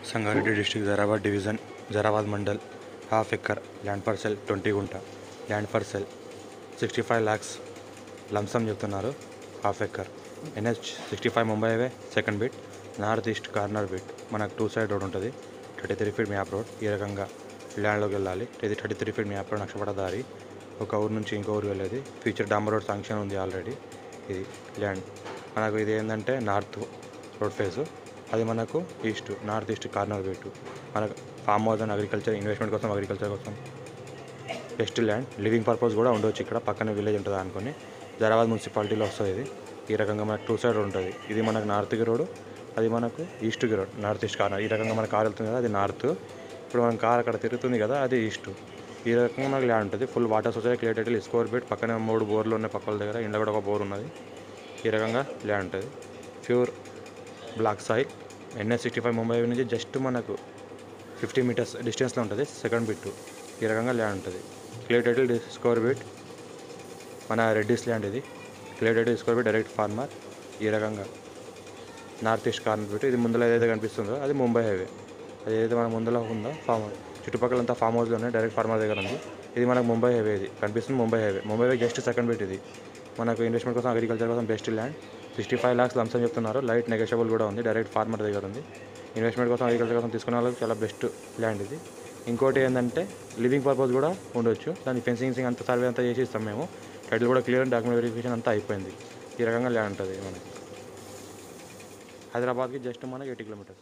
Sangareddy district Zaheerabad division Zaheerabad mandal half acre land parcel 20 గుంట land parcel 65 lakhs lump sum చెప్తున్నారు. Half acre NH 65 Mumbai highway second bit north east corner bit. మనకు 2 side road ఉంటుంది. 33 feet map road. ఈ రకంగా ల్యాండ్లోకి వెళ్ళాలి. ఇది 33 feet map road. నక్షపడ దారి ఒక ఊరు నుంచి ఇంకో ఊరు వెళ్ళేది. ఫ్యూచర్ డాంబర్ రోడ్ శాంక్షన్ ఉంది ఆల్రెడీ. ఇది ల్యాండ్ మనకు ఇది ఏంటంటే నార్త్ రోడ్ ఫేసు, అది మనకు east north east corner bit. మనకు farm house and agriculture investment కోసం అగ్రికల్చర్ కోసం బెస్ట్ ల్యాండ్. లివింగ్ పర్పస్ కూడా ఉండొచ్చు. ఇక్కడ పక్కన విలేజ్ ఉంటుంది అనుకుని జరాబాద్ మున్సిపాలిటీలో వస్తుంది ఇది. ఈ రకంగా మనకు 2 side రోడ్ ఉంటుంది. ఇది మనకు నార్త్కి రోడ్, అది మనకు ఈస్ట్కి రోడ్. North east corner. ఈ రకంగా మన కార్ వెళ్తుంది కదా, అది నార్త్. ఇప్పుడు మన కార్ అక్కడ తిరుగుతుంది కదా, అది ఈస్ట్. ఈ రకంగా మనకు ల్యాండ్ ఉంటుంది. Full water society clear title score bit. పక్కనే 3 బోర్లు ఉన్నాయి పక్కల దగ్గర. ఇంట్లో కూడా ఒక బోర్ ఉన్నది. ఈ రకంగా ల్యాండ్ ఉంటుంది. Pure black soil. NH 65 Mumbai నుంచి జస్ట్ మనకు 50 meters డిస్టెన్స్లో ఉంటుంది సెకండ్ బిట్. ఈ రకంగా ల్యాండ్ ఉంటుంది. Clear title score bit. మన రెడ్డిస్ ల్యాండ్ ఇది. Clear title score bit direct farmer. ఈ రకంగా నార్త్ ఈస్ట్ కార్నర్ బిట్. ఇది ముందులో ఏదైతే కనిపిస్తుందో అది ముంబై హైవే. అది ఏదైతే మన ముందులో ఉందో ఫామ్ చుట్టుపక్కలంతా ఫామ్ హౌస్లో ఉన్నాయి. డైరెక్ట్ ఫార్మర్ దగ్గర ఉంది. ఇది మనకు ముంబై హైవే. ఇది కనిపిస్తుంది Mumbai highway. Mumbai highway just second bit. ఇది మనకు ఇన్వెస్ట్మెంట్ కోసం అగ్రికల్చర్ కోసం బెస్ట్ ల్యాండ్. 65 lakhs లంసమ్ చెప్తున్నారు. లైట్ నెగోషియబుల్ కూడా ఉంది. డైరెక్ట్ ఫార్మర్ దగ్గర ఉంది. ఇన్వెస్ట్మెంట్ కోసం అగ్రికల్చర్ కోసం తీసుకునే వాళ్ళకి చాలా బెస్ట్ ల్యాండ్ ఇది. ఇంకోటి ఏంటంటే లివింగ్ పర్పస్ కూడా ఉండొచ్చు. దాని ఫెన్సింగ్ అంతా సర్వే అంతా చేసి ఇస్తాం మేము. టైటిల్ కూడా క్లియర్, డాక్యుమెంట్ వెరిఫికేషన్ అంతా అయిపోయింది. ఈ రకంగా ల్యాండ్ ఉంటుంది మనకి. హైదరాబాద్కి జస్ట్ మనకి 80 kilometers.